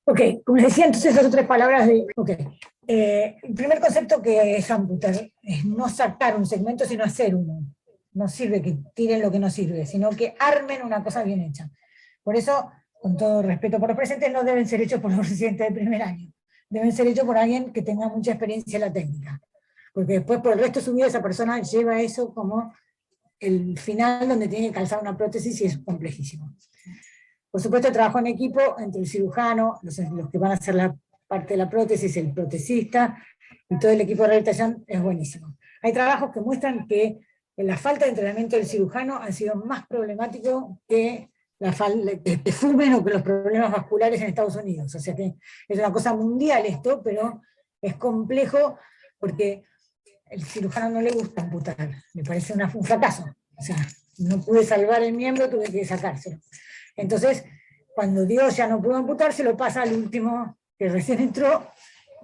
Ok, como les decía, entonces esas son tres palabras de... Ok. El primer concepto que es amputar es no sacar un segmento, sino hacer uno. No sirve que tiren lo que no sirve, sino que armen una cosa bien hecha. Por eso, con todo respeto por los presentes, no deben ser hechos por los residentes de primer año. Deben ser hechos por alguien que tenga mucha experiencia en la técnica. Porque después, por el resto de su vida, esa persona lleva eso como el final donde tiene que calzar una prótesis y es complejísimo. Por supuesto, el trabajo en equipo entre el cirujano, los que van a hacer la parte de la prótesis, el protesista y todo el equipo de rehabilitación es buenísimo. Hay trabajos que muestran que la falta de entrenamiento del cirujano ha sido más problemático que la falta de fumen o que los problemas vasculares en Estados Unidos. O sea que es una cosa mundial esto, pero es complejo porque el cirujano no le gusta amputar, me parece un fracaso. O sea, no pude salvar el miembro, tuve que sacárselo. Entonces, cuando Dios ya no pudo amputar, se lo pasa al último que recién entró,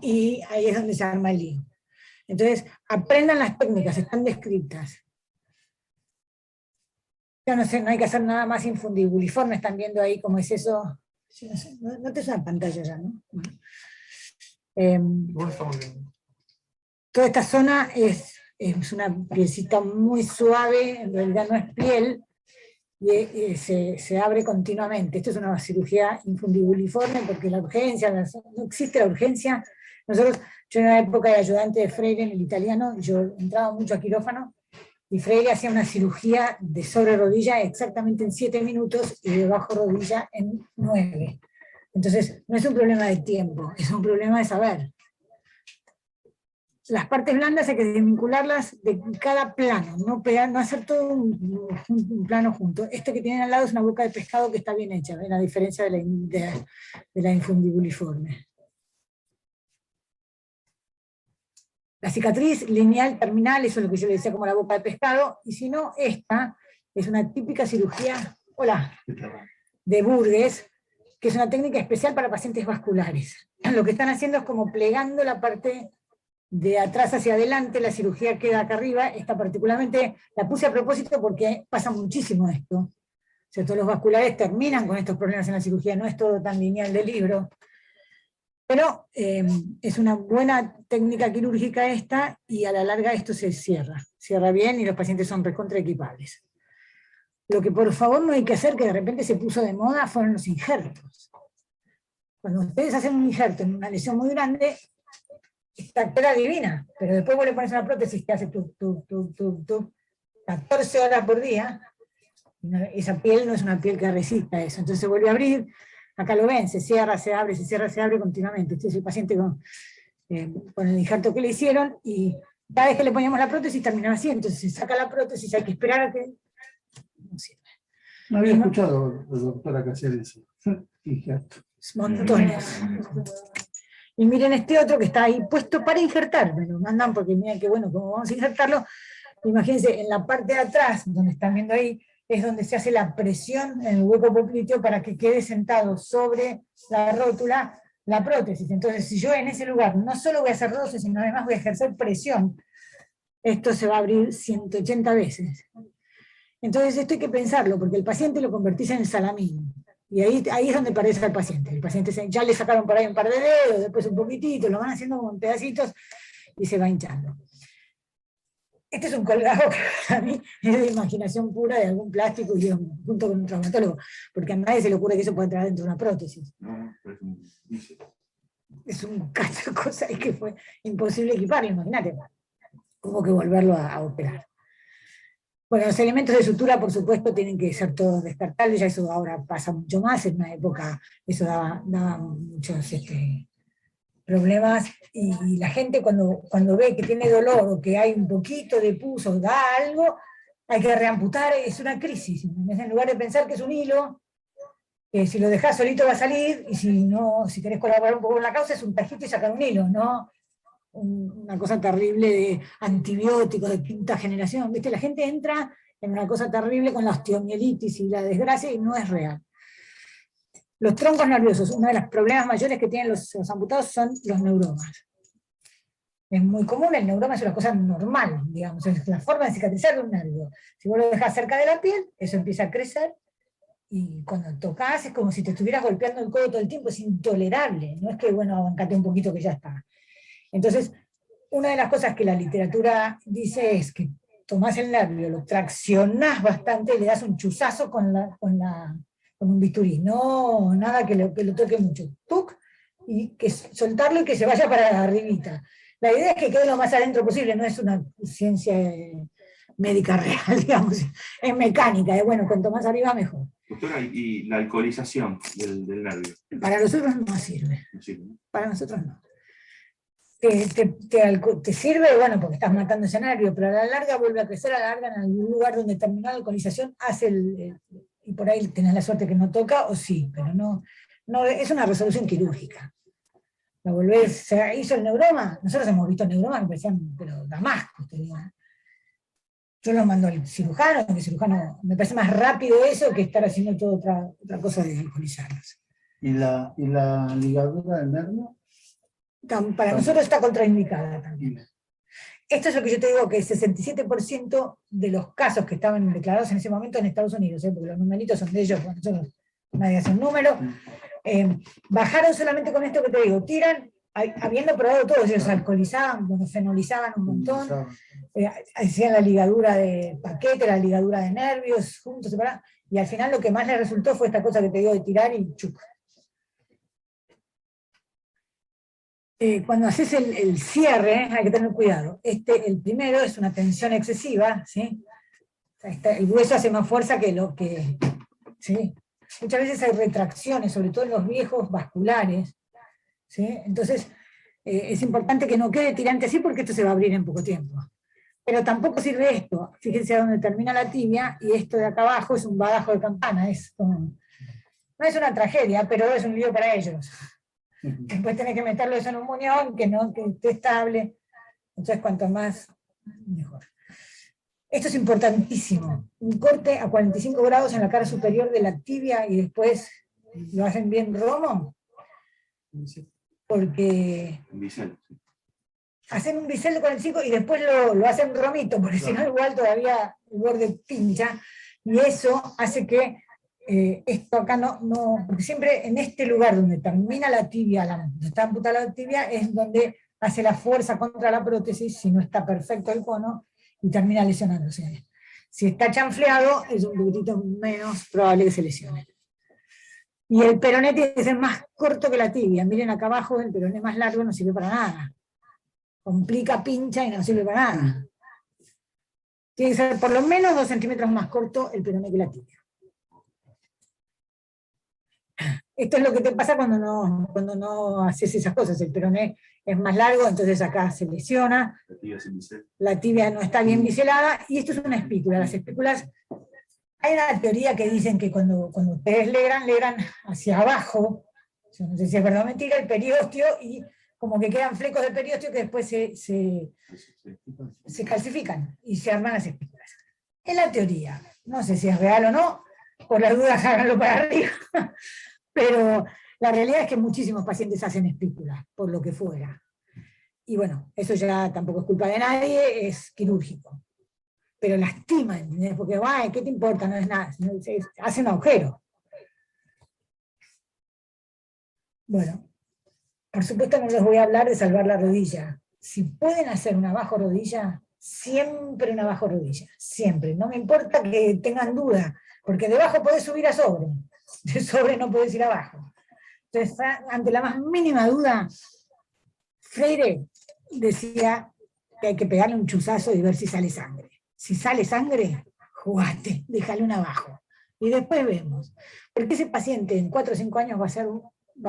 y ahí es donde se arma el lío. Entonces, aprendan las técnicas, están descritas. Ya no sé, no hay que hacer nada más infundibuliforme, están viendo ahí cómo es eso. No te suena pantalla ya, ¿no? Bueno, estamos viendo. Toda esta zona es una pielcita muy suave, en realidad no es piel, y se abre continuamente. Esto es una cirugía infundibuliforme porque la urgencia, no existe la urgencia. Yo en la época de ayudante de Freire en el italiano, yo entraba mucho a quirófano, y Freire hacía una cirugía de sobre rodilla exactamente en 7 minutos y de bajo rodilla en 9. Entonces, no es un problema de tiempo, es un problema de saber. Las partes blandas hay que desvincularlas de cada plano, no hacer todo un plano junto. Este que tienen al lado es una boca de pescado que está bien hecha, ¿ven? A diferencia de la infundibuliforme. La cicatriz lineal terminal, eso es lo que yo le decía como la boca de pescado, y si no, esta es una típica cirugía, de Burgess, que es una técnica especial para pacientes vasculares. Lo que están haciendo es como plegando la parte de atrás hacia adelante, la cirugía queda acá arriba. Esta particularmente la puse a propósito porque pasa muchísimo esto. O sea, todos los vasculares terminan con estos problemas en la cirugía, no es todo tan lineal del libro. Pero es una buena técnica quirúrgica esta, y a la larga esto se cierra bien y los pacientes son recontraequipables. Lo que por favor no hay que hacer, que de repente se puso de moda, fueron los injertos. Cuando ustedes hacen un injerto en una lesión muy grande, esta queda divina, pero después vos le pones una prótesis que hace 14 horas por día, y esa piel no es una piel que resista eso, entonces se vuelve a abrir, acá lo ven, se cierra, se abre, se cierra, se abre continuamente. Este es el paciente con el injerto que le hicieron, y cada vez que le poníamos la prótesis terminaba así, entonces se saca la prótesis, hay que esperar a que... No sirve. No había escuchado, doctora, que hacía eso. Injerto. Montones. Y miren este otro que está ahí puesto para injertar, me lo mandan porque miren qué bueno, cómo vamos a injertarlo. Imagínense, en la parte de atrás, donde están viendo ahí, es donde se hace la presión en el hueco popliteo para que quede sentado sobre la rótula la prótesis. Entonces, si yo en ese lugar no solo voy a hacer roce, sino además voy a ejercer presión, esto se va a abrir 180 veces. Entonces esto hay que pensarlo, porque el paciente lo convertís en el salamín. Y ahí es donde parece al paciente. El paciente ya le sacaron por ahí un par de dedos, después un poquitito, lo van haciendo como en pedacitos y se va hinchando. Este es un colgado que para mí es de imaginación pura de algún plástico, y junto con un traumatólogo, porque a nadie se le ocurre que eso puede entrar dentro de una prótesis. Es un cacho de cosa que fue imposible equiparlo, imagínate. Hubo que volverlo a operar. Bueno, los elementos de sutura, por supuesto, tienen que ser todos descartables, ya eso ahora pasa mucho más, en una época eso daba muchos problemas, y la gente cuando ve que tiene dolor o que hay un poquito de pus o da algo, hay que reamputar, es una crisis. En lugar de pensar que es un hilo, que si lo dejás solito va a salir, y si querés colaborar un poco con la causa, es un tajito y sacar un hilo, no una cosa terrible de antibióticos de quinta generación. ¿Viste? La gente entra en una cosa terrible con la osteomielitis y la desgracia, y no es real. Los troncos nerviosos, uno de los problemas mayores que tienen los amputados son los neuromas. Es muy común, el neuroma es una cosa normal, digamos, es la forma de cicatrizar de un nervio. Si vos lo dejás cerca de la piel, eso empieza a crecer, y cuando tocas es como si te estuvieras golpeando el codo todo el tiempo, es intolerable, no es que, bueno, bancate un poquito que ya está. Entonces, una de las cosas que la literatura dice es que tomás el nervio, lo traccionás bastante, le das un chuzazo con un bisturí, no nada que lo toque mucho, ¡tuc! Y que soltarlo y que se vaya para arribita. La idea es que quede lo más adentro posible, no es una ciencia médica real, digamos, es mecánica, bueno, cuanto más arriba mejor. Doctora, ¿y la alcoholización del nervio? Para nosotros no sirve. No sirve, ¿no? Para nosotros no. Te sirve, bueno, porque estás matando ese nervio, pero a la larga vuelve a crecer, a la larga en algún lugar donde terminó la alcoholización, y por ahí tenés la suerte que no toca, o sí, pero no es una resolución quirúrgica. Lo volvés, se hizo el neuroma, nosotros hemos visto neuromas que parecían, pero damascos, te digo. Yo lo mando al cirujano, porque el cirujano me parece más rápido eso que estar haciendo toda otra cosa de alcoholizarlos. ¿Y la ligadura del nervio? Para nosotros está contraindicada también. Esto es lo que yo te digo, que el 67% de los casos que estaban declarados en ese momento en Estados Unidos, porque los numeritos son de ellos, bueno, nosotros nadie hace un número, bajaron solamente con esto que te digo, tiran, habiendo probado todo, ellos alcoholizaban, bueno, fenolizaban un montón, hacían la ligadura de paquete, la ligadura de nervios, juntos, separados, y al final lo que más les resultó fue esta cosa que te digo de tirar y chuc. Cuando haces el cierre, hay que tener cuidado. El primero es una tensión excesiva, ¿sí? El hueso hace más fuerza que lo que... ¿sí? Muchas veces hay retracciones, sobre todo en los viejos vasculares, ¿sí? Entonces, es importante que no quede tirante así porque esto se va a abrir en poco tiempo. Pero tampoco sirve esto. Fíjense a dónde termina la tibia, y esto de acá abajo es un badajo de campana. No es una tragedia, pero es un lío para ellos. Después tenés que meterlo eso en un muñón, que esté estable. Entonces, cuanto más, mejor. Esto es importantísimo. Un corte a 45 grados en la cara superior de la tibia y después lo hacen bien romo. Porque hacen un bisel de 45 y después lo hacen romito, porque si no igual todavía el borde pincha. Y eso hace que esto acá no, porque siempre en este lugar donde termina la tibia, donde está amputada la tibia, es donde hace la fuerza contra la prótesis, si no está perfecto el cono, y termina lesionándose. Si está chanfleado, es un poquitito menos probable que se lesione. Y el peroné tiene que ser más corto que la tibia. Miren acá abajo, el peroné más largo no sirve para nada. Complica, pincha y no sirve para nada. Tiene que ser por lo menos 2 centímetros más corto el peroné que la tibia. Esto es lo que te pasa cuando no haces esas cosas. El peroné es más largo, entonces acá se lesiona. La tibia no está bien biselada, y esto es una espícula. Las espículas, hay una teoría que dicen que cuando ustedes legran hacia abajo, yo no sé si es verdad o mentira, el periósteo, y como que quedan flecos de periósteo que después se calcifican y se arman las espículas. Es la teoría, no sé si es real o no, por las dudas háganlo para arriba. Pero la realidad es que muchísimos pacientes hacen espículas, por lo que fuera. Y bueno, eso ya tampoco es culpa de nadie, es quirúrgico. Pero lastima, ¿entendés? Porque, ay, ¿qué te importa? No es nada, hace un agujero. Bueno, por supuesto no les voy a hablar de salvar la rodilla. Si pueden hacer una bajo rodilla, siempre una bajo rodilla, siempre. No me importa que tengan duda, porque debajo podés subir a sobre. De sobre no podés ir abajo. Entonces, ante la más mínima duda, Freire decía que hay que pegarle un chuzazo y ver si sale sangre. Si sale sangre, jugate, déjale un abajo. Y después vemos. Porque ese paciente en 4 o 5 años va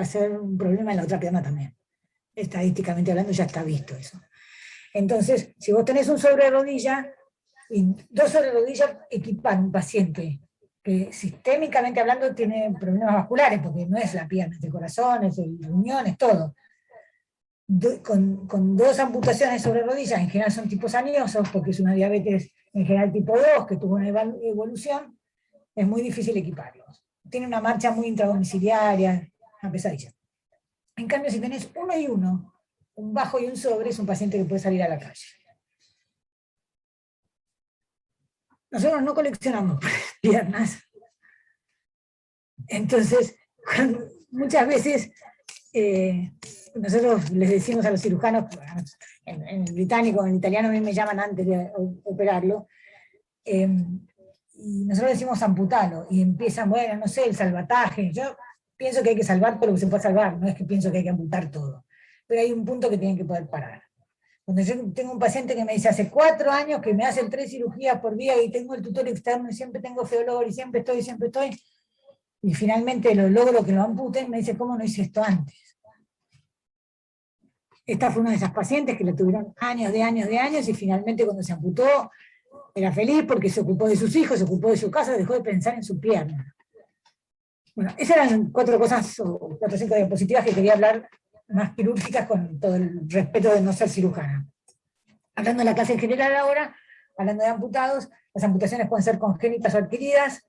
a ser un problema en la otra pierna también. Estadísticamente hablando ya está visto eso. Entonces, si vos tenés un sobre rodilla, y 2 sobre rodillas equipan un paciente que sistémicamente hablando tiene problemas vasculares, porque no es la pierna, es el corazón, es el riñón, es todo. Con 2 amputaciones sobre rodillas, en general son tipos añosos, porque es una diabetes en general tipo 2, que tuvo una evolución, es muy difícil equiparlos. Tiene una marcha muy intradomiciliaria, una pesadilla. En cambio, si tenés 1 y 1, un bajo y un sobre, es un paciente que puede salir a la calle. Nosotros no coleccionamos piernas, Entonces, muchas veces nosotros les decimos a los cirujanos, en el británico, en el italiano a mí me llaman antes de operarlo, y nosotros decimos amputalo, y empiezan, bueno, no sé, el salvataje. Yo pienso que hay que salvar todo lo que se puede salvar, no es que pienso que hay que amputar todo, pero hay un punto que tienen que poder parar. Cuando yo tengo un paciente que me dice, hace 4 años que me hacen 3 cirugías por día y tengo el tutor externo y siempre tengo feo olor y siempre estoy, y finalmente lo logro que lo amputen, me dice, ¿cómo no hice esto antes? Esta fue una de esas pacientes que le tuvieron años y finalmente cuando se amputó era feliz porque se ocupó de sus hijos, se ocupó de su casa, dejó de pensar en su pierna. Bueno, esas eran 4 cosas, o 4 o 5 diapositivas que quería hablar más quirúrgicas con todo el respeto de no ser cirujana. Hablando de la clase en general ahora, hablando de amputados, las amputaciones pueden ser congénitas o adquiridas.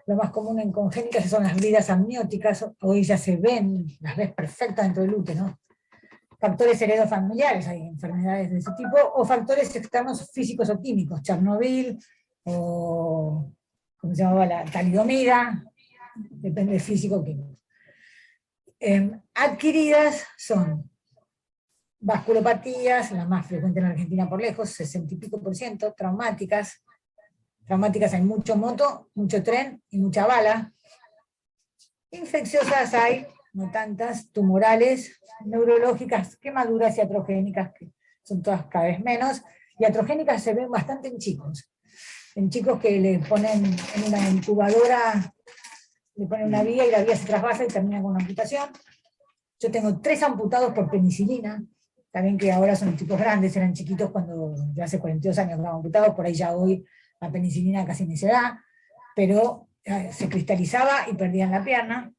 Lo más común en congénitas son las bridas amnióticas, hoy ya se ven, las ves perfectas dentro del útero. Factores heredofamiliares, hay enfermedades de ese tipo, o factores externos físicos o químicos, Chernobyl, o ¿cómo se llamaba? La talidomida, depende del físico o químico. Adquiridas son vasculopatías, la más frecuente en la Argentina por lejos, 60 y pico %, traumáticas hay mucho moto, mucho tren y mucha bala. Infecciosas hay, no tantas, tumorales, neurológicas, quemaduras y atrogénicas, que son todas cada vez menos, y atrogénicas se ven bastante en chicos que le ponen en una incubadora, le ponen una vía y la vía se trasvasa y termina con una amputación. Yo tengo 3 amputados por penicilina, también que ahora son chicos grandes, eran chiquitos cuando ya hace 42 años estaban amputados, por ahí ya hoy la penicilina casi ni se da, pero se cristalizaba y perdían la pierna.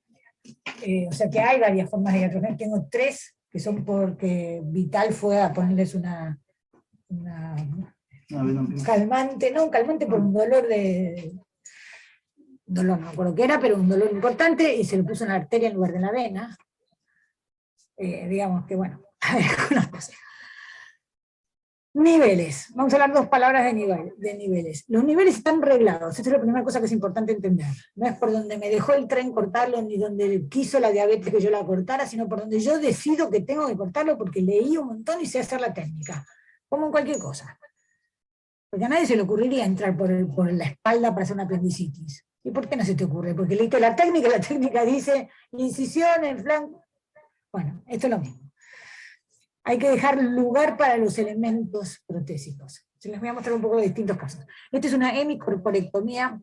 O sea que hay varias formas de iatrogenia. Tengo 3 que son porque Vital fue a ponerles un calmante, no, un calmante por un dolor no me acuerdo qué era, pero un dolor importante, y se lo puso en la arteria en lugar de en la vena. Digamos que bueno, hay algunas cosas. Niveles. Vamos a hablar 2 palabras de niveles. Los niveles están reglados. Esta es la primera cosa que es importante entender. No es por donde me dejó el tren cortarlo, ni donde quiso la diabetes que yo la cortara, sino por donde yo decido que tengo que cortarlo porque leí un montón y sé hacer la técnica. Como en cualquier cosa. Porque a nadie se le ocurriría entrar por la espalda para hacer una apendicitis. ¿Y por qué no se te ocurre? Porque leíste la técnica dice incisión en flanco. Bueno, esto es lo mismo. Hay que dejar lugar para los elementos protésicos. Se les voy a mostrar un poco de distintos casos. Esta es una hemicorporectomía.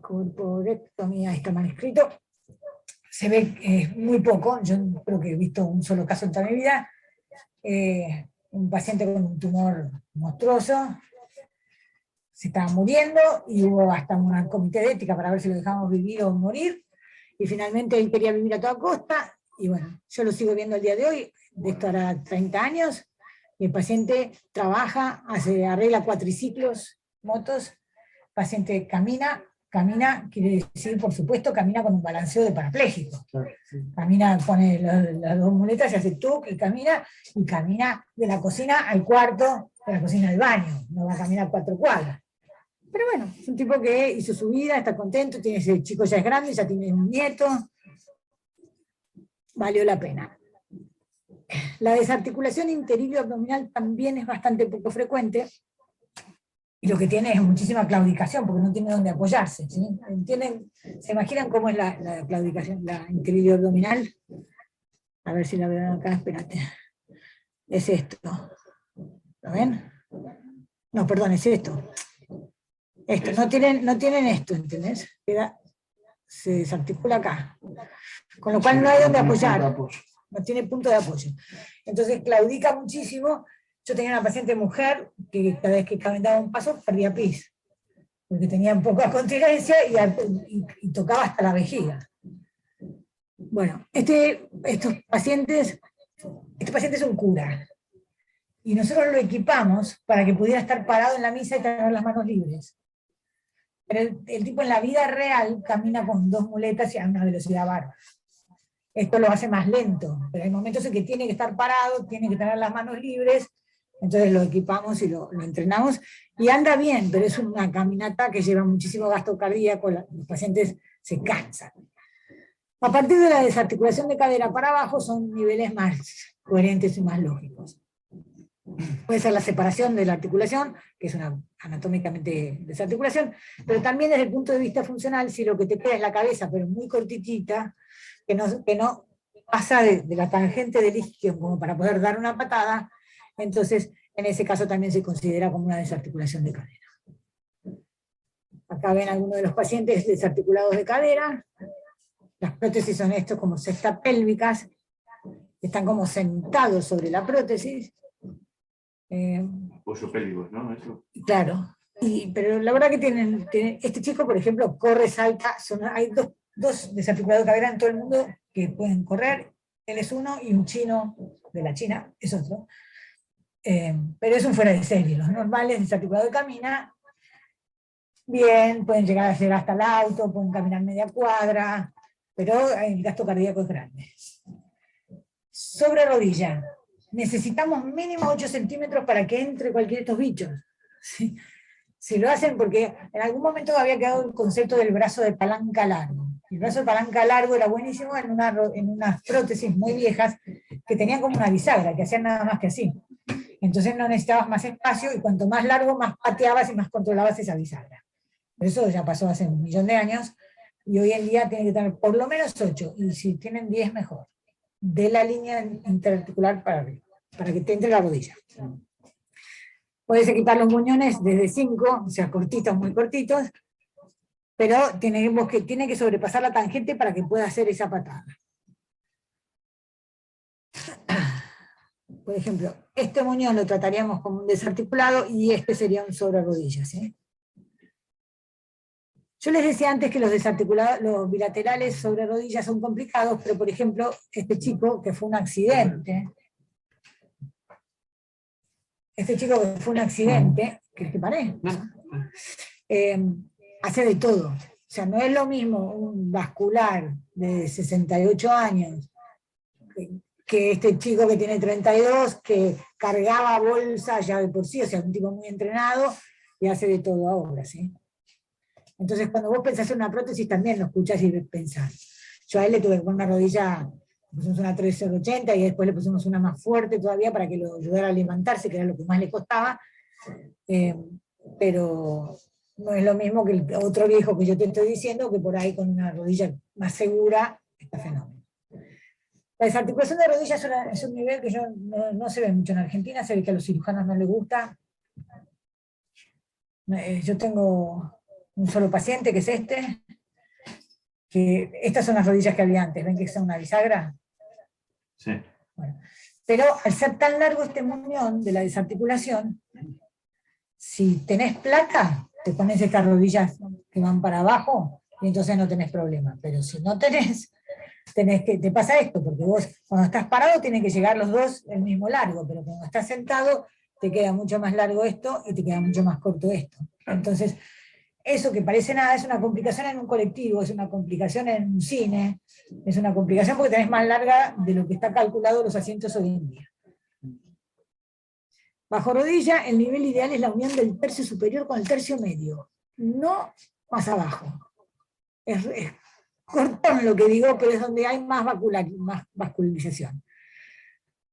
Corporectomía está mal escrito. Se ve muy poco, yo creo que he visto un solo caso en toda mi vida. Un paciente con un tumor monstruoso, se estaba muriendo, y hubo hasta un comité de ética para ver si lo dejábamos vivir o morir, y finalmente él quería vivir a toda costa, y bueno, yo lo sigo viendo al día de hoy, de esto hará 30 años, y el paciente trabaja, arregla cuatriciclos, motos, el paciente camina, quiere decir, por supuesto, camina con un balanceo de parapléjico. Camina, pone las 2 muletas y hace tuc y camina de la cocina al cuarto, de la cocina al baño, no va a caminar 4 cuadras. Pero bueno, es un tipo que hizo su vida, está contento, tiene ese chico, ya es grande, ya tiene un nieto, valió la pena. La desarticulación interilio-abdominal también es bastante poco frecuente, y lo que tiene es muchísima claudicación, porque no tiene dónde apoyarse. ¿Sí? ¿Se imaginan cómo es la claudicación, la interilio-abdominal? A ver si la veo acá, espérate. Es esto. ¿Lo ven? No, perdón, es esto. Esto, no tienen esto, ¿entendés? Se desarticula acá. Con lo cual no hay donde apoyar. No tiene punto de apoyo. Entonces claudica muchísimo. Yo tenía una paciente mujer que cada vez que daba un paso perdía pis, porque tenía poca continencia y tocaba hasta la vejiga. Bueno, este paciente es un cura, y nosotros lo equipamos para que pudiera estar parado en la misa y tener las manos libres. Pero el tipo en la vida real camina con 2 muletas y a una velocidad bárbara. Esto lo hace más lento, pero hay momentos en que tiene que estar parado, tiene que tener las manos libres, Entonces lo equipamos y lo entrenamos, y anda bien, pero es una caminata que lleva muchísimo gasto cardíaco, los pacientes se cansan. A partir de la desarticulación de cadera para abajo son niveles más coherentes y más lógicos. Puede ser la separación de la articulación, que es una anatómicamente desarticulación, pero también desde el punto de vista funcional, si lo que te queda es la cabeza, pero muy cortitita, que no pasa de la tangente del isquio como para poder dar una patada, entonces en ese caso también se considera como una desarticulación de cadera. Acá ven algunos de los pacientes desarticulados de cadera. Las prótesis son estos como cestas pélvicas, están como sentados sobre la prótesis. Apoyo pélvico, ¿no? Eso. Claro, pero la verdad que tienen este chico, por ejemplo, corre, salta, hay dos desarticulados de cadera en todo el mundo que pueden correr, él es uno, y un chino de la China es otro. Pero es un fuera de serie, los normales desarticulados camina bien, pueden llegar a llegar hasta el auto, pueden caminar media cuadra, pero el gasto cardíaco es grande. Sobre rodilla, necesitamos mínimo 8 centímetros para que entre cualquiera de estos bichos. ¿Sí? Si lo hacen, porque en algún momento había quedado el concepto del brazo de palanca largo. El brazo de palanca largo era buenísimo en unas prótesis muy viejas que tenían como una bisagra, que hacían nada más que así. Entonces no necesitabas más espacio, y cuanto más largo, más pateabas y más controlabas esa bisagra. Pero eso ya pasó hace 1.000.000 de años, y hoy en día tienen que tener por lo menos 8, y si tienen 10 mejor, de la línea interarticular para arriba, para que te entre la rodilla. Puedes equipar los muñones desde 5, o sea, cortitos, muy cortitos, pero tiene que sobrepasar la tangente para que pueda hacer esa patada. Por ejemplo, este muñón lo trataríamos como un desarticulado, y este sería un sobre rodillas, ¿sí? Yo les decía antes que los desarticulados, los bilaterales sobre rodillas son complicados, pero por ejemplo, este chico que fue un accidente, que paré, hace de todo. O sea, no es lo mismo un vascular de 68 años que este chico que tiene 32, que cargaba bolsas ya de por sí, o sea, un tipo muy entrenado, y hace de todo ahora, ¿sí? Entonces, cuando vos pensás en una prótesis, también lo escuchás y pensás. Yo a él le tuve que poner una rodilla, le pusimos una 3080, y después le pusimos una más fuerte todavía para que lo ayudara a levantarse, que era lo que más le costaba. Pero no es lo mismo que el otro viejo que yo te estoy diciendo, que por ahí con una rodilla más segura está fenómeno. La desarticulación de rodillas es un nivel que no se ve mucho en Argentina, se ve que a los cirujanos no les gusta. Yo tengo un solo paciente, que es que estas son las rodillas que había antes, ¿ven que son una bisagra? Sí. Bueno, pero al ser tan largo este muñón de la desarticulación, si tenés placa, te pones estas rodillas que van para abajo, y entonces no tenés problema. Pero si no tenés te pasa esto, porque vos cuando estás parado tienen que llegar los dos el mismo largo, pero cuando estás sentado te queda mucho más largo esto y te queda mucho más corto esto. Entonces, eso que parece nada es una complicación en un colectivo, es una complicación en un cine, es una complicación porque tenés más larga de lo que está calculado los asientos hoy en día. Bajo rodilla, el nivel ideal es la unión del tercio superior con el tercio medio, no más abajo. Es cortón lo que digo, pero es donde hay más vascularización.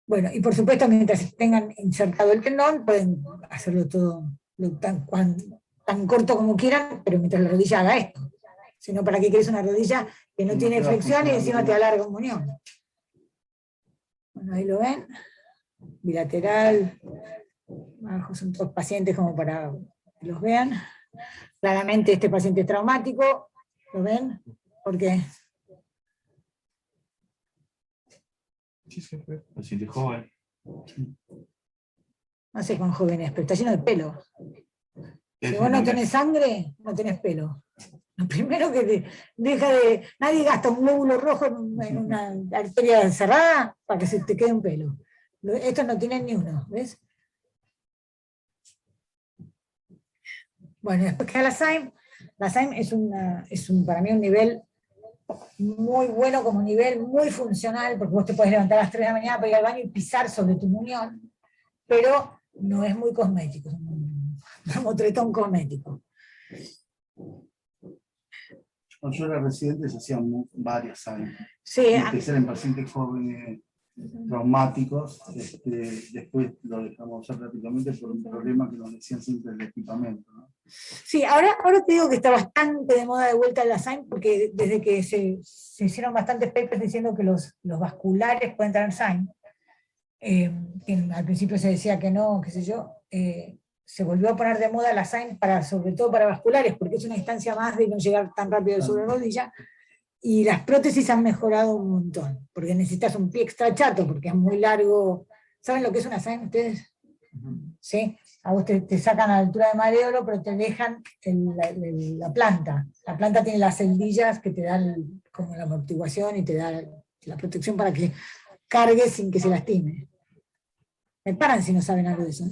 Bueno, y por supuesto, mientras tengan insertado el tendón, pueden hacerlo todo tan corto como quieran, pero mientras la rodilla haga esto. Si no, ¿para qué querés una rodilla que no tiene flexión y encima te alarga un muñón? Bueno, ahí lo ven. Bilateral. Abajo son todos pacientes como para que los vean. Claramente este paciente es traumático. ¿Lo ven? ¿Por qué? Paciente joven. No sé con jóvenes, pero está lleno de pelo. Si vos no tenés sangre, no tenés pelo. Lo primero que nadie gasta un glóbulo rojo en una arteria cerrada para que se te quede un pelo. Estos no tienen ni uno, ¿ves? Bueno, después queda la SAIM. La SAIM es para mí un nivel muy bueno, como nivel muy funcional, porque vos te podés levantar a las 3 de la mañana para ir al baño y pisar sobre tu muñón, pero no es muy cosmético, es un mamotretón cosmético. Cuando yo era residente se hacían varias años, Sí, en especial en pacientes jóvenes traumáticos. Después lo dejamos usar prácticamente por un problema que nos decían siempre el equipamiento, ¿no? sí, ahora te digo que está bastante de moda de vuelta la SAIM, porque desde que se hicieron bastantes papers diciendo que los vasculares pueden tener SAIM, que al principio se decía que no, qué sé yo, se volvió a poner de moda la SAIM sobre todo para vasculares, porque es una instancia más de no llegar tan rápido de sobre rodilla, y las prótesis han mejorado un montón, porque necesitas un pie extra chato, porque es muy largo. ¿Saben lo que es una SAIM ustedes? ¿Sí? A vos te sacan a la altura de Mareolo, pero te dejan la planta. La planta tiene las celdillas que te dan como la amortiguación y te da la protección para que cargue sin que se lastime. Me paran si no saben algo de eso.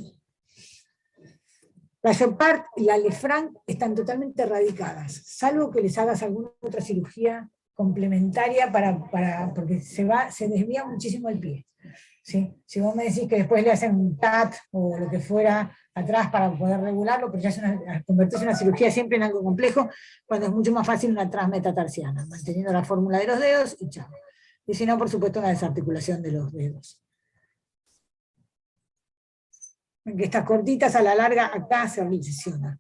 La Chopard y la Lefranc están totalmente erradicadas, salvo que les hagas alguna otra cirugía complementaria porque se desvía muchísimo el pie. ¿Sí? Si vos me decís que después le hacen un TAT o lo que fuera atrás para poder regularlo, pero ya es convertirse una cirugía siempre en algo complejo, cuando es mucho más fácil una transmetatarsiana, manteniendo la fórmula de los dedos y chao. Y si no, por supuesto, una desarticulación de los dedos. En que estas cortitas a la larga acá se recesiona.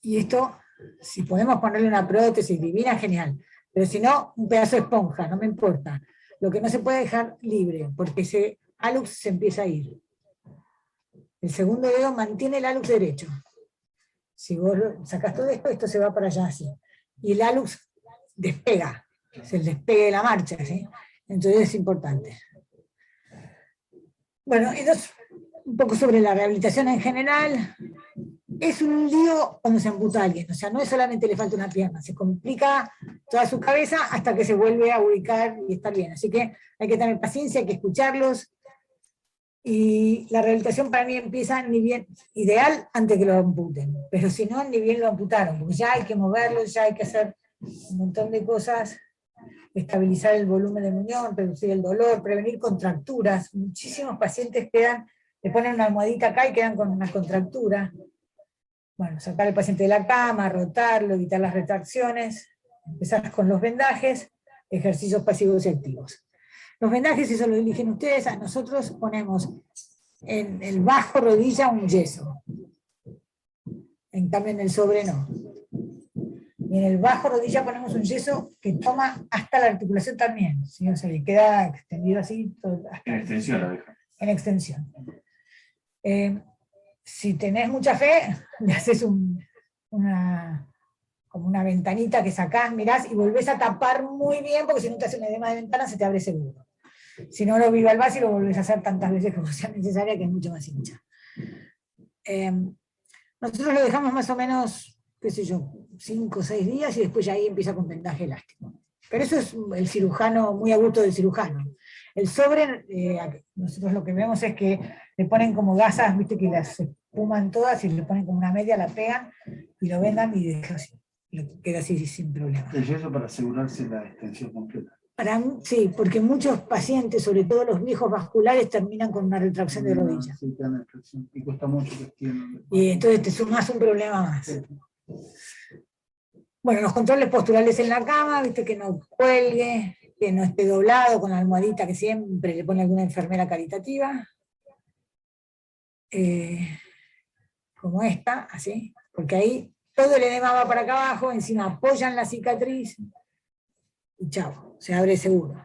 Y esto, si podemos ponerle una prótesis divina, genial. Pero si no, un pedazo de esponja, no me importa. Lo que no se puede dejar libre, porque ese hálux se empieza a ir. El segundo dedo mantiene el hálux derecho. Si vos sacás todo esto, esto se va para allá así. Y el hálux despega, es el despegue de la marcha, ¿sí? Entonces es importante. Bueno, entonces, un poco sobre la rehabilitación en general. Es un lío cuando se amputa a alguien, o sea, no es solamente le falta una pierna, se complica toda su cabeza hasta que se vuelve a ubicar y estar bien. Así que hay que tener paciencia, hay que escucharlos, y la rehabilitación para mí empieza ni bien, ideal antes que lo amputen, pero si no, ni bien lo amputaron, porque ya hay que moverlo, ya hay que hacer un montón de cosas, estabilizar el volumen del muñón, reducir el dolor, prevenir contracturas. Muchísimos pacientes le ponen una almohadita acá y quedan con una contractura. Bueno, sacar al paciente de la cama, rotarlo, evitar las retracciones, empezar con los vendajes, ejercicios pasivos y activos. Los vendajes, eso lo eligen ustedes, a nosotros ponemos en el bajo rodilla un yeso, en cambio en el sobre no. Y en el bajo rodilla ponemos un yeso que toma hasta la articulación también, ¿sí? O sea, le queda extendido así. En extensión la deja. En extensión. Si tenés mucha fe, le haces como una ventanita que sacás, mirás y volvés a tapar muy bien, porque si no te hace un edema de ventana se te abre seguro. Si no lo bivalvás y lo volvés a hacer tantas veces como sea necesaria, que es mucho más hincha. Nosotros lo dejamos más o menos, qué sé yo, 5 o 6 días y después ya ahí empieza con vendaje elástico. Pero eso es el cirujano, muy a gusto del cirujano. El sobre, nosotros lo que vemos es que le ponen como gasas, viste, que las espuman todas y le ponen como una media, la pegan y lo vendan y deja así, queda así sin problema. El yeso para asegurarse la extensión completa. Sí, porque muchos pacientes, sobre todo los viejos vasculares, terminan con una retracción de rodilla. Sí, y cuesta mucho que extiendan. Y entonces te sumas un problema más. Sí. Bueno, los controles posturales en la cama, viste, que no cuelgue, que no esté doblado con la almohadita que siempre le pone alguna enfermera caritativa. Como esta, así, porque ahí todo el edema va para acá abajo, encima apoyan la cicatriz y chao, se abre seguro.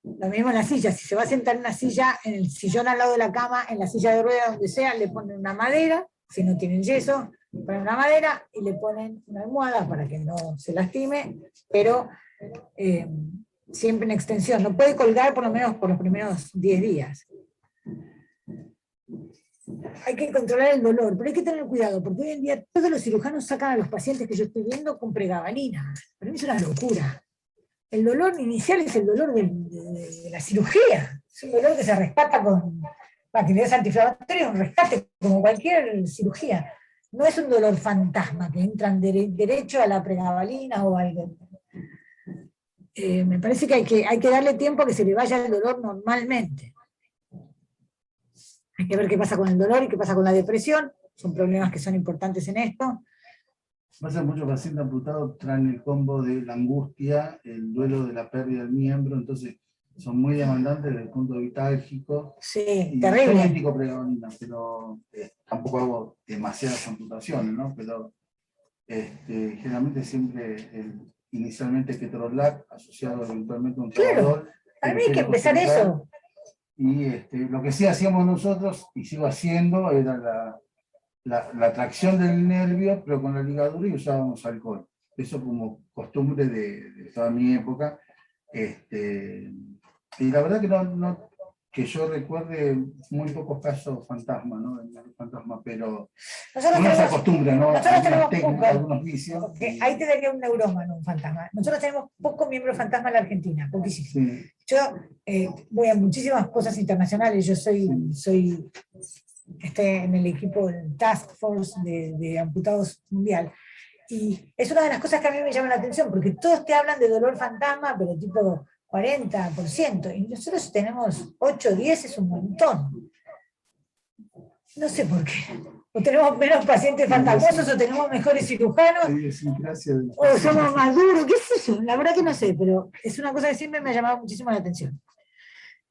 Lo mismo en la silla, si se va a sentar en una silla, en el sillón al lado de la cama, en la silla de ruedas, donde sea, le ponen una madera, si no tienen yeso, ponen una madera y le ponen una almohada para que no se lastime, pero siempre en extensión. No puede colgar por lo menos por los primeros 10 días. Hay que controlar el dolor, pero hay que tener cuidado, porque hoy en día todos los cirujanos sacan a los pacientes que yo estoy viendo con pregabalina. Para mí es una locura. El dolor inicial es el dolor de la cirugía. Es un dolor que se rescata con actividades antiinflamatorias, un rescate como cualquier cirugía. No es un dolor fantasma que entran derecho a la pregabalina o algo. me parece que hay que darle tiempo a que se le vaya el dolor normalmente. Hay que ver qué pasa con el dolor y qué pasa con la depresión, son problemas que son importantes en esto. Pasa muchos pacientes amputados traen el combo de la angustia, el duelo de la pérdida del miembro, entonces son muy demandantes desde el punto de vista álgico. Sí, Y terrible. yo critico pregonina, pero tampoco hago demasiadas amputaciones, ¿no? Pero generalmente siempre inicialmente ketorolac asociado eventualmente a un Claro, tramadol. para mí hay que empezar eso. Y lo que sí hacíamos nosotros, y sigo haciendo, era la tracción del nervio, pero con la ligadura, y usábamos alcohol. Eso como costumbre de toda mi época. Y la verdad que que yo recuerde muy pocos casos fantasma, ¿no? Fantasma, pero uno se acostumbra, ¿no? Nosotros tenemos técnicas, algunos vicios. Ahí te daría un neurómano, un fantasma. Nosotros tenemos pocos miembros fantasma en la Argentina, poquísimo. Sí. Yo voy a muchísimas cosas internacionales, yo soy en el equipo, el Task Force de Amputados Mundial. Y es una de las cosas que a mí me llama la atención, porque todos te hablan de dolor fantasma, pero tipo 40%, y nosotros tenemos 8, 10, es un montón. No sé por qué. O tenemos menos pacientes fantasmosos, o tenemos mejores cirujanos, o somos más duros, qué sé yo, la verdad que no sé, pero es una cosa que siempre me ha llamado muchísimo la atención.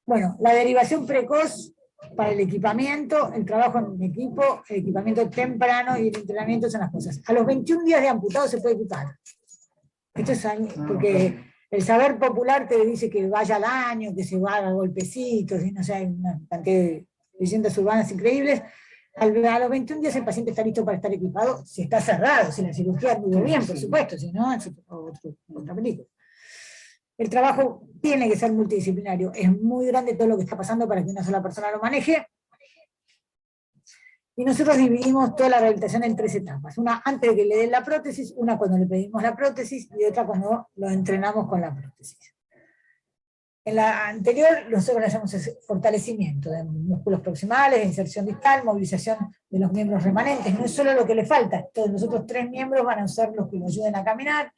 Bueno, la derivación precoz para el equipamiento, el trabajo en equipo, el equipamiento temprano y el entrenamiento son las cosas. A los 21 días de amputado se puede equipar. Esto es porque el saber popular te dice que vaya al año, que se va a golpecitos, y no sé, hay una cantidad de leyendas urbanas increíbles. A los 21 días el paciente está listo para estar equipado, si está cerrado, si la cirugía anduvo bien, por supuesto, si no, es otra película. El trabajo tiene que ser multidisciplinario, es muy grande todo lo que está pasando para que una sola persona lo maneje. Y nosotros dividimos toda la rehabilitación en 3 etapas. Una antes de que le den la prótesis, una cuando le pedimos la prótesis y otra cuando lo entrenamos con la prótesis. En la anterior, nosotros hacemos fortalecimiento de músculos proximales, inserción distal, movilización de los miembros remanentes. No es solo lo que le falta, todos los otros 3 miembros van a ser los que nos ayuden a caminar.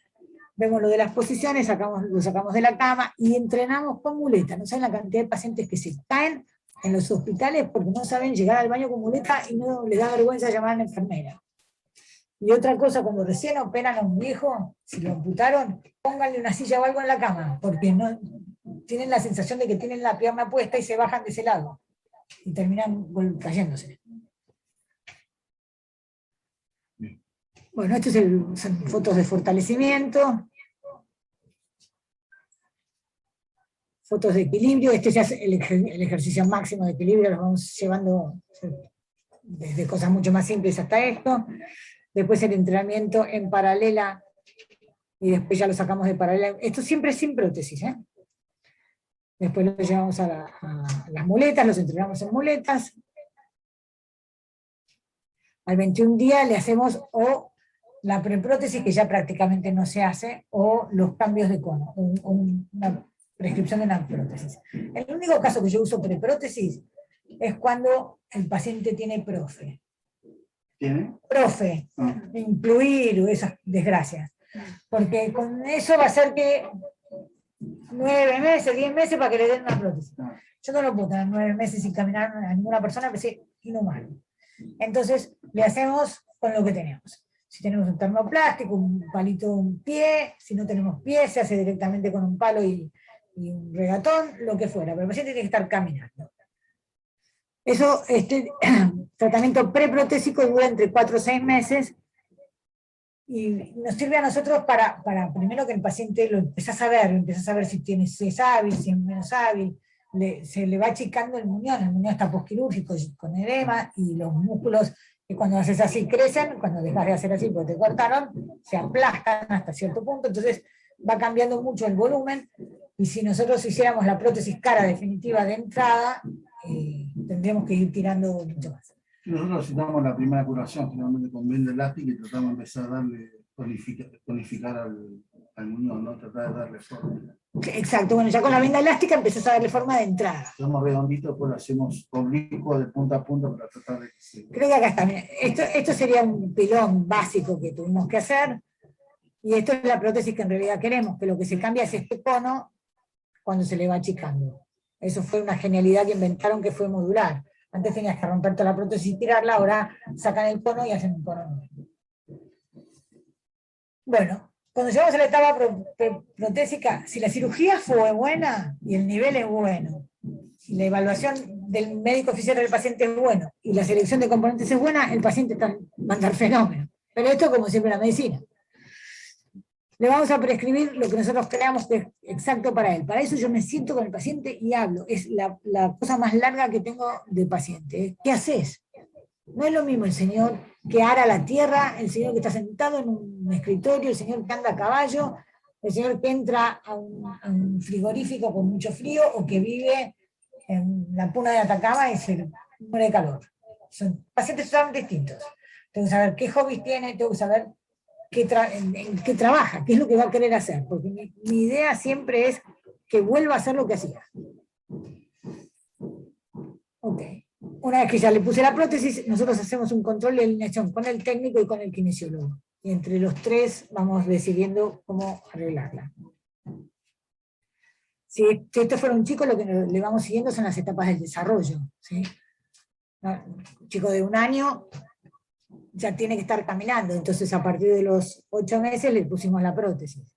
Vemos lo de las posiciones, lo sacamos de la cama y entrenamos con muleta. No saben la cantidad de pacientes que se caen en los hospitales porque no saben llegar al baño con muleta y no les da vergüenza llamar a la enfermera. Y otra cosa, cuando recién operan a un viejo, si lo amputaron, pónganle una silla o algo en la cama, porque no tienen la sensación de que tienen la pierna puesta y se bajan de ese lado. Y terminan cayéndose. Bueno, estas son fotos de fortalecimiento. Fotos de equilibrio, este ya es el ejercicio máximo de equilibrio, los vamos llevando desde cosas mucho más simples hasta esto. Después el entrenamiento en paralela, y después ya lo sacamos de paralela. Esto siempre sin prótesis, ¿eh? Después lo llevamos a las muletas, los entrenamos en muletas. Al 21 días le hacemos o la preprótesis, que ya prácticamente no se hace, o los cambios de cono, una prescripción de una prótesis. El único caso que yo uso preprótesis es cuando el paciente tiene profe. ¿Tiene? Profe, incluir esas desgracias. Porque con eso va a ser que 9 meses, 10 meses para que le den una prótesis. Yo no lo puedo tener 9 meses sin caminar a ninguna persona, que sea inhumano. Entonces, le hacemos con lo que tenemos. Si tenemos un termoplástico, un palito, un pie, si no tenemos pie, se hace directamente con un palo y un regatón, lo que fuera, pero el paciente tiene que estar caminando. Eso, tratamiento preprotésico dura entre 4 o 6 meses, y nos sirve a nosotros para primero que el paciente lo empieza a saber si es hábil, si es menos hábil, se le va achicando el muñón está posquirúrgico con edema, y los músculos que cuando haces así crecen, cuando dejas de hacer así porque te cortaron, se aplastan hasta cierto punto, entonces va cambiando mucho el volumen, y si nosotros hiciéramos la prótesis cara definitiva de entrada, tendríamos que ir tirando mucho más. Nosotros citamos la primera curación, generalmente con venda elástica, y tratamos de empezar a darle, tonificar al muñón, ¿no? Tratar de darle forma. Exacto, bueno, ya con la venda elástica empezás a darle forma de entrada. Hacemos redondito, pues lo hacemos oblicuo de punta a punta para tratar de que se... Creo que acá está, esto sería un pilón básico que tuvimos que hacer. Y esto es la prótesis que en realidad queremos, que lo que se cambia es este cono cuando se le va achicando. Eso fue una genialidad que inventaron, que fue modular. Antes tenías que romper toda la prótesis y tirarla, ahora sacan el cono y hacen un cono nuevo. Bueno, cuando llegamos a la etapa protésica, si la cirugía fue buena y el nivel es bueno, y la evaluación del médico oficial del paciente es bueno, y la selección de componentes es buena, el paciente va a andar fenómeno. Pero esto, como siempre en la medicina, le vamos a prescribir lo que nosotros creamos que es exacto para él. Para eso yo me siento con el paciente y hablo. Es la cosa más larga que tengo de paciente. ¿Qué haces? No es lo mismo el señor que ara la tierra, el señor que está sentado en un escritorio, el señor que anda a caballo, el señor que entra a un frigorífico con mucho frío, o que vive en la puna de Atacama y se muere de calor. Son pacientes totalmente distintos. Tengo que saber qué hobbies tiene, tengo que saber en qué trabaja, qué es lo que va a querer hacer, porque mi idea siempre es que vuelva a hacer lo que hacía. Ok. Una vez que ya le puse la prótesis, nosotros hacemos un control de alineación con el técnico y con el kinesiólogo. Y entre los tres vamos decidiendo cómo arreglarla. Si esto fuera un chico, lo que le vamos siguiendo son las etapas del desarrollo, ¿sí? Un chico de 1 año ya tiene que estar caminando, entonces a partir de los 8 meses le pusimos la prótesis.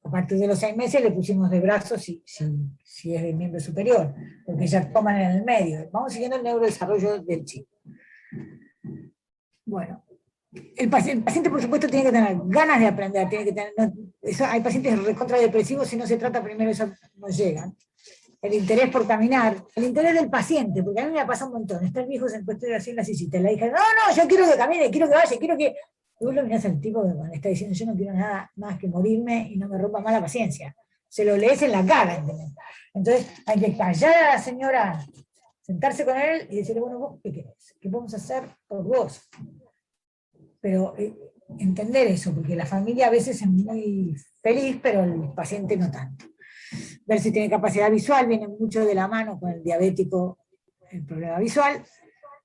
A partir de los 6 meses le pusimos de brazos si es del miembro superior, porque ya toman en el medio. Vamos siguiendo el neurodesarrollo del chico. Bueno, el paciente por supuesto tiene que tener ganas de aprender, tiene que tener, hay pacientes recontradepresivos, si no se trata primero eso no llegan. El interés por caminar, el interés del paciente, porque a mí me pasa un montón, está el viejo se puesto así en la sillita, y la hija, no, yo quiero que camine, quiero que vaya, quiero que... Y vos lo mirás al tipo que está diciendo, yo no quiero nada más que morirme y no me rompa más la paciencia. Se lo lees en la cara, ¿entendés? Entonces hay que callar a la señora, sentarse con él y decirle, bueno, ¿vos qué querés? ¿Qué podemos hacer por vos? Pero entender eso, porque la familia a veces es muy feliz, pero el paciente no tanto. Ver si tiene capacidad visual, viene mucho de la mano con el diabético, el problema visual,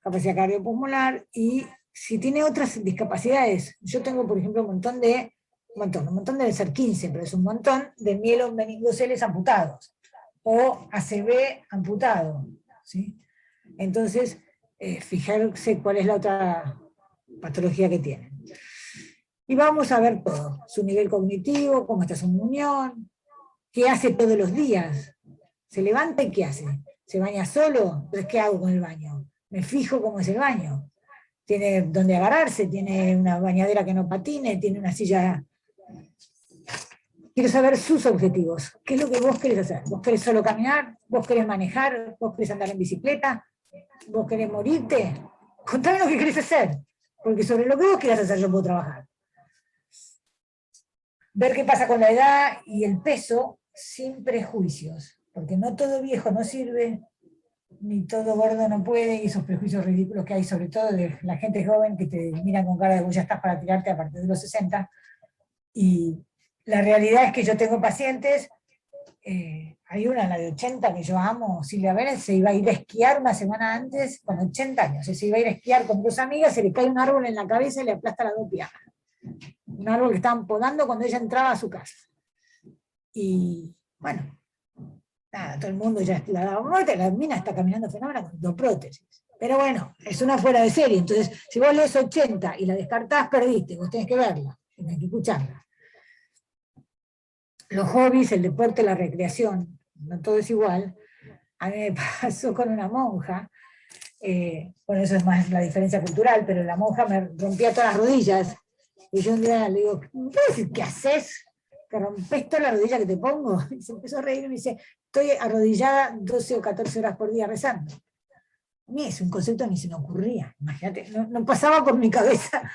capacidad cardiopulmonar, y si tiene otras discapacidades. Yo tengo, por ejemplo, un montón debe ser 15, pero es un montón de mielomeningoceles amputados, o ACV amputado, ¿sí? Entonces, fijarse cuál es la otra patología que tienen. Y vamos a ver todo, su nivel cognitivo, cómo está su unión, qué hace todos los días, se levanta y qué hace, se baña solo, entonces ¿qué hago con el baño? Me fijo cómo es el baño, tiene donde agarrarse, tiene una bañadera que no patine, tiene una silla. Quiero saber sus objetivos, qué es lo que vos querés hacer, vos querés solo caminar, vos querés manejar, vos querés andar en bicicleta, vos querés morirte, contame lo que querés hacer, porque sobre lo que vos querés hacer yo puedo trabajar. Ver qué pasa con la edad y el peso sin prejuicios, porque no todo viejo no sirve, ni todo gordo no puede, y esos prejuicios ridículos que hay, sobre todo de la gente joven que te miran con cara de vos ya estás para tirarte a partir de los 60, y la realidad es que yo tengo pacientes, hay una, la de 80, que yo amo, Silvia Vélez, se iba a ir a esquiar una semana antes, con 80 años, se iba a ir a esquiar con 2 amigas, se le cae un árbol en la cabeza y le aplasta las 2 piernas. Un árbol que estaban podando cuando ella entraba a su casa. Y bueno, nada, todo el mundo ya la daba muerte, la mina está caminando fenómena con 2 prótesis. Pero bueno, es una fuera de serie, entonces si vos lees 80 y la descartás, perdiste, vos tenés que verla, tenés que escucharla. Los hobbies, el deporte, la recreación, no todo es igual. A mí me pasó con una monja, bueno, eso es más la diferencia cultural, pero la monja me rompía todas las rodillas, y yo un día le digo, ¿me puedes decir qué haces? ¿Que rompes toda la rodilla que te pongo? Y se empezó a reír y me dice, estoy arrodillada 12 o 14 horas por día rezando. A mí es un concepto que ni se me ocurría, imagínate, no pasaba por mi cabeza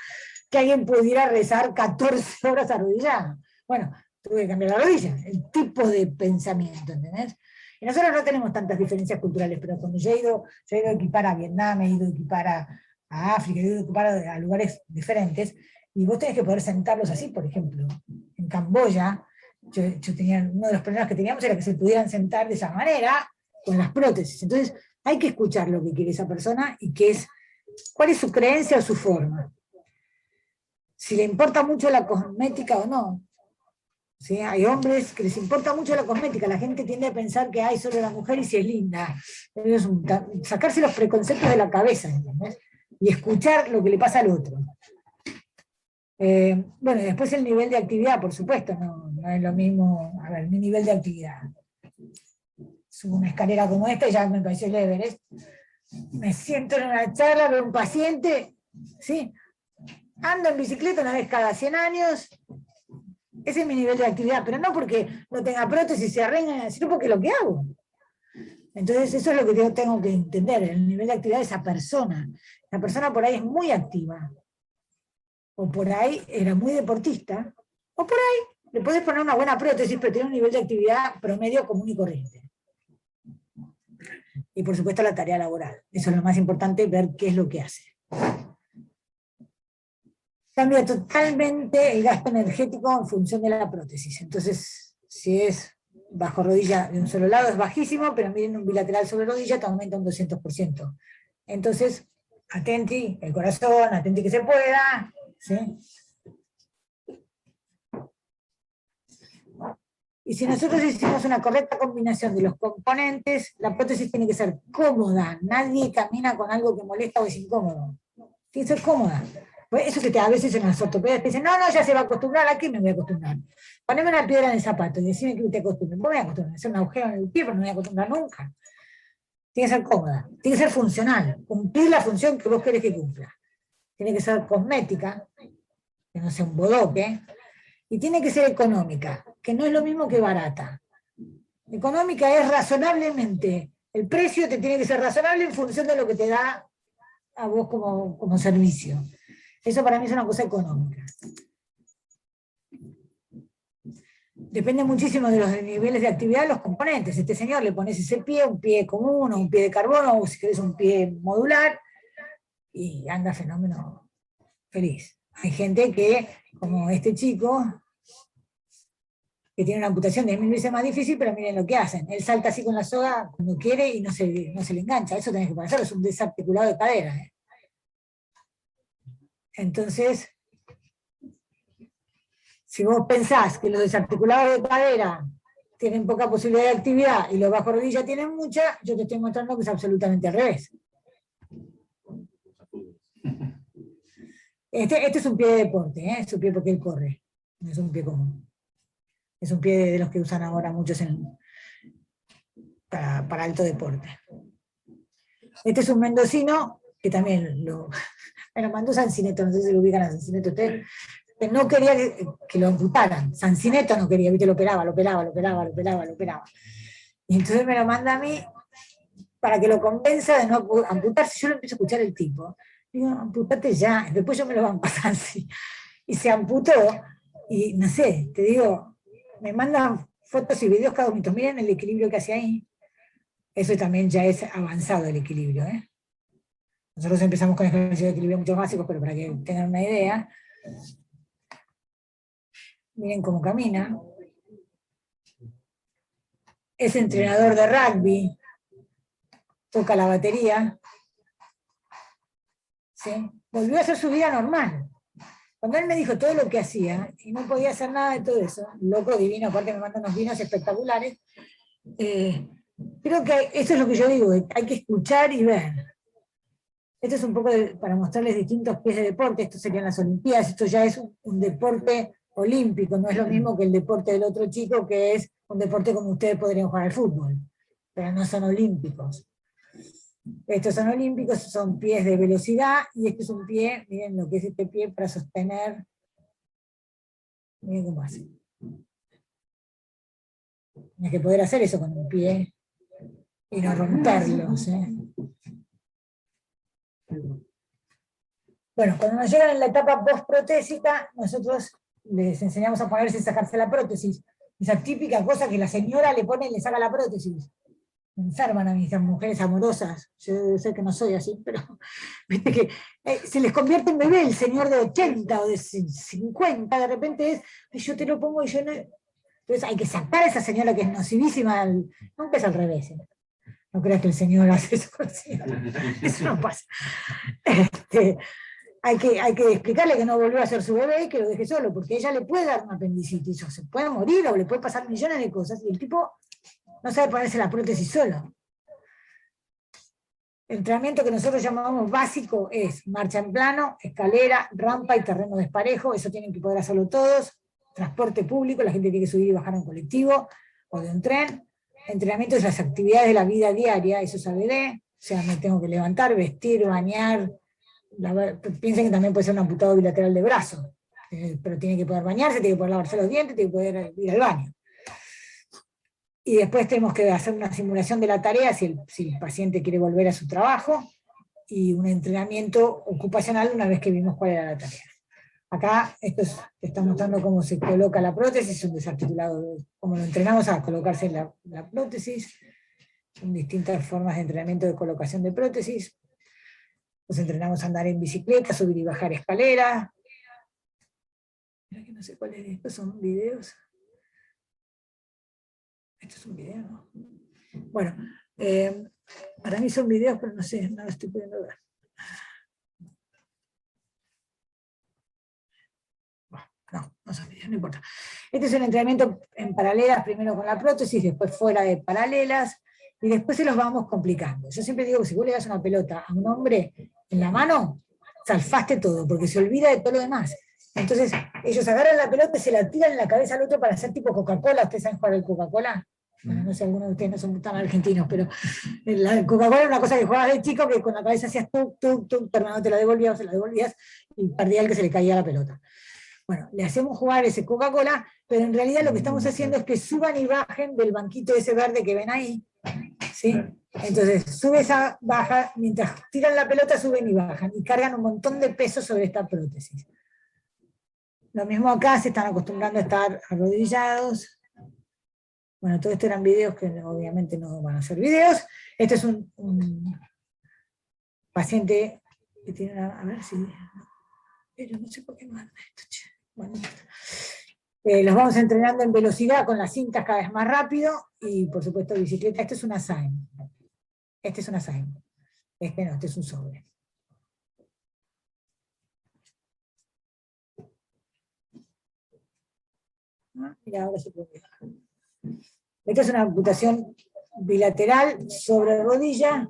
que alguien pudiera rezar 14 horas arrodillada. Bueno, tuve que cambiar la rodilla, el tipo de pensamiento, ¿entendés? Y nosotros no tenemos tantas diferencias culturales, pero cuando yo he ido a equipar a Vietnam, he ido a equipar a África, he ido a equipar a lugares diferentes, y vos tenés que poder sentarlos así. Por ejemplo, en Camboya, yo tenía, uno de los problemas que teníamos era que se pudieran sentar de esa manera, con las prótesis. Entonces, hay que escuchar lo que quiere esa persona y cuál es su creencia o su forma. si le importa mucho la cosmética o no. ¿Sí? Hay hombres que les importa mucho la cosmética, la gente tiende a pensar que hay solo la mujer y si es linda. Pero es sacarse los preconceptos de la cabeza, ¿entendés? Y escuchar lo que le pasa al otro. Bueno, y después el nivel de actividad, por supuesto, no es lo mismo. A ver, mi nivel de actividad. Subo una escalera como esta y ya me pareció el Everest. Me siento en una charla con un paciente, ¿sí? Ando en bicicleta una vez cada 100 años. Ese es mi nivel de actividad, pero no porque no tenga prótesis y se arregla, sino porque es lo que hago. Entonces eso es lo que yo tengo que entender, el nivel de actividad de esa persona. La persona por ahí es muy activa, o por ahí era muy deportista, o por ahí le puedes poner una buena prótesis, pero tiene un nivel de actividad promedio común y corriente. Y por supuesto la tarea laboral. Eso es lo más importante, ver qué es lo que hace. Cambia totalmente el gasto energético en función de la prótesis. Entonces, si es bajo rodilla de un solo lado, es bajísimo, pero miren un bilateral sobre rodilla, te aumenta un 200%. Entonces, atenti el corazón, atenti que se pueda, ¿sí? Y si nosotros hicimos una correcta combinación de los componentes, la prótesis tiene que ser cómoda. Nadie camina con algo que molesta o es incómodo. Tiene que ser cómoda. Pues eso que a veces en las ortopedas te dicen, no, ya se va a acostumbrar, ¿a qué me voy a acostumbrar? Poneme una piedra en el zapato y decime que te acostumbres. No me voy a acostumbrar, hacer un agujero en el pie, pero no me voy a acostumbrar nunca. Tiene que ser cómoda, tiene que ser funcional, cumplir la función que vos querés que cumpla. Tiene que ser cosmética, que no sea un bodoque, y tiene que ser económica, que no es lo mismo que barata. Económica es razonablemente, el precio te tiene que ser razonable en función de lo que te da a vos como servicio. Eso para mí es una cosa económica. Depende muchísimo de los niveles de actividad de los componentes. Este señor le pones ese pie, un pie común, o un pie de carbono, o si querés un pie modular, y anda fenómeno feliz. Hay gente que, como este chico, que tiene una amputación de 1000 veces más difícil, pero miren lo que hacen. Él salta así con la soga cuando quiere y no se le engancha. Eso tenés que hacerlo, es un desarticulado de cadera. Entonces, si vos pensás que los desarticulados de cadera tienen poca posibilidad de actividad y los bajo rodilla tienen mucha, yo te estoy mostrando que es absolutamente al revés. Este es un pie de deporte, es un pie porque él corre, no es un pie común. Es un pie de los que usan ahora muchos para alto deporte. Este es un mendocino, que también me lo mandó Sancineto, no sé si lo ubican a Sancineto ustedes, que no quería que lo amputaran. Sancineto no quería, ¿viste? Lo operaba. Y entonces me lo manda a mí para que lo convenza de no amputarse. Yo lo empiezo a escuchar el tipo. Digo, amputate ya, después yo me lo van a pasar así. Y se amputó, y no sé, te digo, me mandan fotos y videos cada minuto. Miren el equilibrio que hace ahí. Eso también ya es avanzado el equilibrio, ¿eh? Nosotros empezamos con ejercicios de equilibrio mucho básicos, pero para que tengan una idea. Miren cómo camina. Es entrenador de rugby. Toca la batería. ¿Sí? Volvió a hacer su vida normal. Cuando él me dijo todo lo que hacía, y no podía hacer nada de todo eso, loco, divino, aparte me manda unos vinos espectaculares, creo que eso es lo que yo digo, hay que escuchar y ver. Esto es un poco para mostrarles distintos pies de deporte, esto serían las Olimpiadas, esto ya es un deporte olímpico, no es lo mismo que el deporte del otro chico, que es un deporte como ustedes podrían jugar al fútbol, pero no son olímpicos. Estos son olímpicos, son pies de velocidad, y este es un pie, miren lo que es este pie para sostener, miren cómo hace. Tienes que poder hacer eso con un pie, y no romperlos, ¿eh? Bueno, cuando nos llegan en la etapa post-protésica, nosotros les enseñamos a ponerse y sacarse la prótesis. Esa típica cosa que la señora le pone y le saca la prótesis. Me enferman a mí esas mujeres amorosas. Yo sé que no soy así, pero viste que se les convierte en bebé el señor de 80 o de 50, de repente yo te lo pongo y yo no. Entonces hay que sacar a esa señora que es nocivísima, nunca es al revés. No creas que el señor hace eso, eso no pasa. hay que explicarle que no volvió a ser su bebé y que lo deje solo, porque ella le puede dar una apendicitis, o se puede morir, o le puede pasar millones de cosas, y el tipo no sabe ponerse la prótesis solo. El entrenamiento que nosotros llamamos básico es marcha en plano, escalera, rampa y terreno desparejo, eso tienen que poder hacerlo todos, transporte público, la gente tiene que subir y bajar a un colectivo o de un tren, entrenamiento de las actividades de la vida diaria, eso es ABD, o sea, me tengo que levantar, vestir, bañar, piensen que también puede ser un amputado bilateral de brazo, pero tiene que poder bañarse, tiene que poder lavarse los dientes, tiene que poder ir al baño. Y después tenemos que hacer una simulación de la tarea si el paciente quiere volver a su trabajo, y un entrenamiento ocupacional una vez que vimos cuál era la tarea. Acá te está mostrando cómo se coloca la prótesis, un desarticulado, cómo lo entrenamos a colocarse la prótesis, son distintas formas de entrenamiento de colocación de prótesis. Nos entrenamos a andar en bicicleta, subir y bajar escaleras. Mira que no sé cuáles de estos son videos. Esto es un video, ¿no? Bueno, para mí son videos, pero no sé, no lo estoy pudiendo ver. No son videos, no importa. Este es un entrenamiento en paralelas, primero con la prótesis, después fuera de paralelas, y después se los vamos complicando. Yo siempre digo que si vos le das una pelota a un hombre en la mano, salfaste todo, porque se olvida de todo lo demás. Entonces, ellos agarran la pelota y se la tiran en la cabeza al otro para hacer tipo Coca-Cola. ¿Ustedes saben jugar al Coca-Cola? Bueno, no sé, algunos de ustedes no son tan argentinos, pero la Coca-Cola era una cosa que jugabas de chico, que con la cabeza hacías tuk, tuk, tuk, pero no te la devolvías, o se la devolvías, y perdía el que se le caía la pelota. Bueno, le hacemos jugar ese Coca-Cola, pero en realidad lo que estamos haciendo es que suban y bajen del banquito ese verde que ven ahí, ¿sí? Entonces, sube esa, baja, mientras tiran la pelota suben y bajan, y cargan un montón de peso sobre esta prótesis. Lo mismo acá, se están acostumbrando a estar arrodillados. Bueno, todo esto eran videos que obviamente no van a ser videos. Este es un paciente que tiene una, a ver si... Pero no sé por qué no anda esto, che. Bueno, los vamos entrenando en velocidad con las cintas cada vez más rápido, y por supuesto bicicleta. Este es una SAIM. Este es una SAIM. Este no, este es un sobre. Mira, ahora se puede ver. Esta es una amputación bilateral sobre rodilla,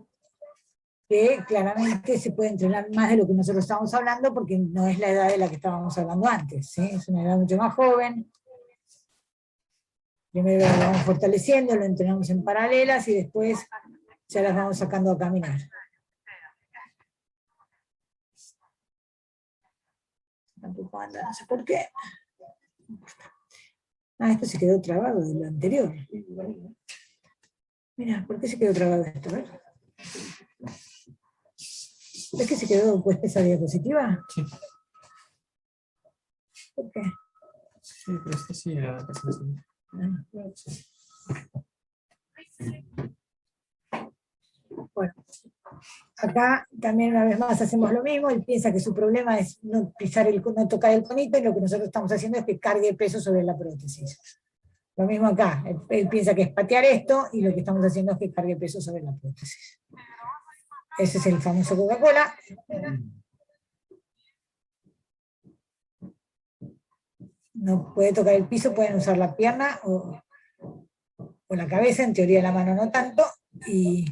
que claramente se puede entrenar más de lo que nosotros estamos hablando, porque no es la edad de la que estábamos hablando antes, ¿sí? Es una edad mucho más joven. Primero lo vamos fortaleciendo, lo entrenamos en paralelas, y después ya las vamos sacando a caminar. Tampoco anda, no sé por qué. Ah, esto se quedó trabado de lo anterior. Mira, ¿por qué se quedó trabado esto? A ver. ¿Ves que se quedó puesta esa diapositiva? Sí. ¿Por qué? Sí, pero esto sí era la presentación. Bueno, acá también una vez más hacemos lo mismo. Él piensa que su problema es no tocar el conito, y lo que nosotros estamos haciendo es que cargue peso sobre la prótesis. Lo mismo acá, él piensa que es patear esto, y lo que estamos haciendo es que cargue peso sobre la prótesis. Ese es el famoso Coca-Cola. No puede tocar el piso, pueden usar la pierna o la cabeza, en teoría la mano no tanto, y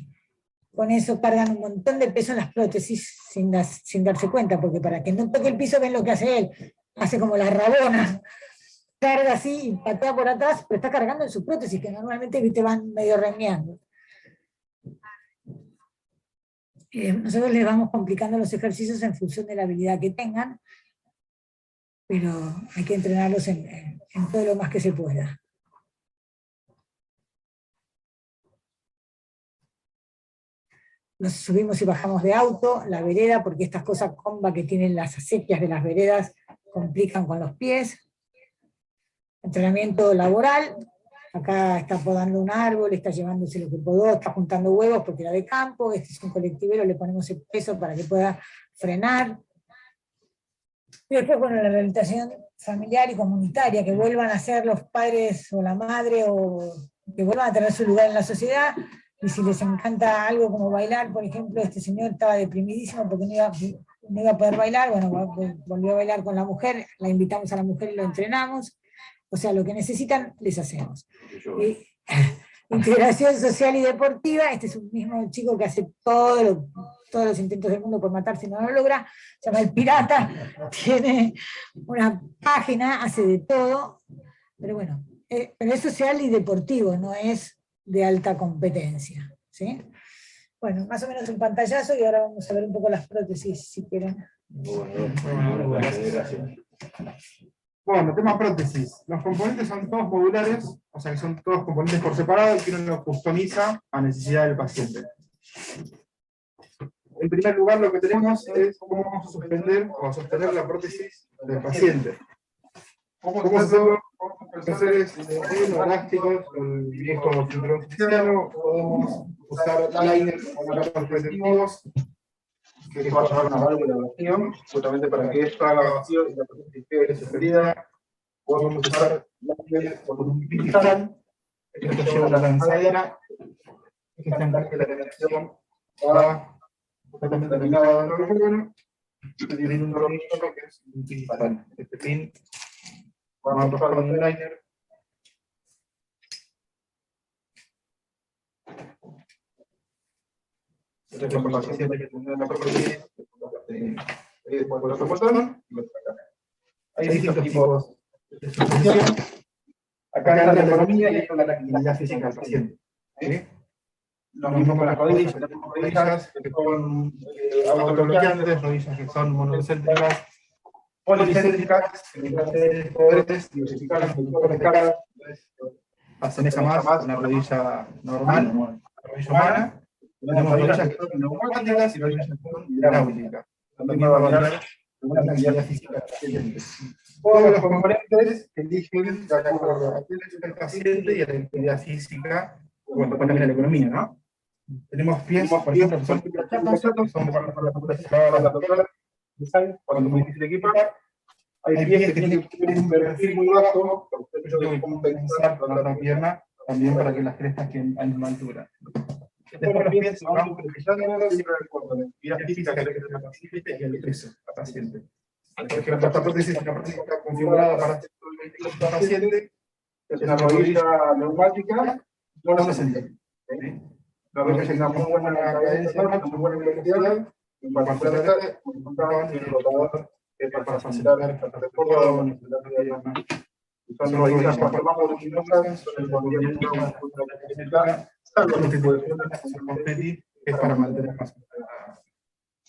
con eso cargan un montón de peso en las prótesis sin darse cuenta, porque para que no toque el piso ven lo que hace él, hace como la rabona, carga así y patea por atrás, pero está cargando en su prótesis, que normalmente te van medio rengueando. Nosotros les vamos complicando los ejercicios en función de la habilidad que tengan, pero hay que entrenarlos en todo lo más que se pueda. Nos subimos y bajamos de auto, la vereda, porque estas cosas comba que tienen las acequias de las veredas complican con los pies. Entrenamiento laboral, acá está podando un árbol, está llevándose lo que podó, está juntando huevos porque era de campo. Este es un colectivero, le ponemos el peso para que pueda frenar. Y después, bueno, la rehabilitación familiar y comunitaria, que vuelvan a ser los padres o la madre, o que vuelvan a tener su lugar en la sociedad. y si les encanta algo como bailar, por ejemplo, este señor estaba deprimidísimo porque no iba a poder bailar, bueno, volvió a bailar con la mujer, la invitamos a la mujer y lo entrenamos, o sea, lo que necesitan, les hacemos. Integración social y deportiva, este es un mismo chico que hace todos los intentos del mundo por matarse y no lo logra, se llama El Pirata, tiene una página, hace de todo, pero bueno, pero es social y deportivo, no es de alta competencia, ¿sí? Bueno, más o menos un pantallazo y ahora vamos a ver un poco las prótesis, si quieren. Bueno, tema prótesis. Los componentes son todos modulares, o sea que son todos componentes por separado y que uno los customiza a necesidad del paciente. En primer lugar, lo que tenemos es cómo vamos a suspender o a sostener la prótesis del paciente. ¿Cómo hacerlo? Podemos hacer elásticos, el viejo cinturón cristiano, podemos usar liners o marcos preventivos, que esto va a llevar una válvula de vacío, justamente para que esto haga vacío y la prótesis quede suspendida. Podemos usar liners con un pistón, esto lleva una lanzadera, que está en que la conexión va completamente alineada dentro del órgano, y tiene un tornillo que es un pistón. Este pin vamos a pasar con un liner. Entonces, por la paciente que tiene la prótesis, después por otro botón, y lo saca. Hay distintos tipos de suspensión. Acá está la ergonomía y esta es la actividad física del paciente. Lo mismo con las rodillas, tenemos rodillas que son autobloqueantes, rodillas que son monocéntricas, policéntricas, que necesitan poderes, diversificar de cara, asemeja más una rodilla normal, una rodilla humana. Tenemos rodillas que son neumáticas y rodillas que son hidráulicas. También va a variar según la actividad física del paciente. Todos los componentes eligen de acuerdo a la actividad del paciente y a la actividad física, bueno, también a la economía, ¿no? Tenemos pies, por ejemplo, que son chatos, que son para la doctora, cuando muy difícil de equipar. Hay pies que tienen un perfil muy bajo, porque yo tengo que compensar con la otra pierna, también para que las crestas queden a la misma altura. Después los pies se van utilizando siempre con la actividad física que es el paciente y el peso del paciente. Por ejemplo, esta prótesis está configurada para este paciente, es una rodilla neumática, monocéntrica. La rodilla tiene una muy buena cadencia, una muy buena velocidad, en particular en el rotador para facilitar el transporte y la pierna. Son rodillas cuanto más voluminosas, son el movimiento más necesita, salvo el tipo de piernas que son confeti, que es para mantener más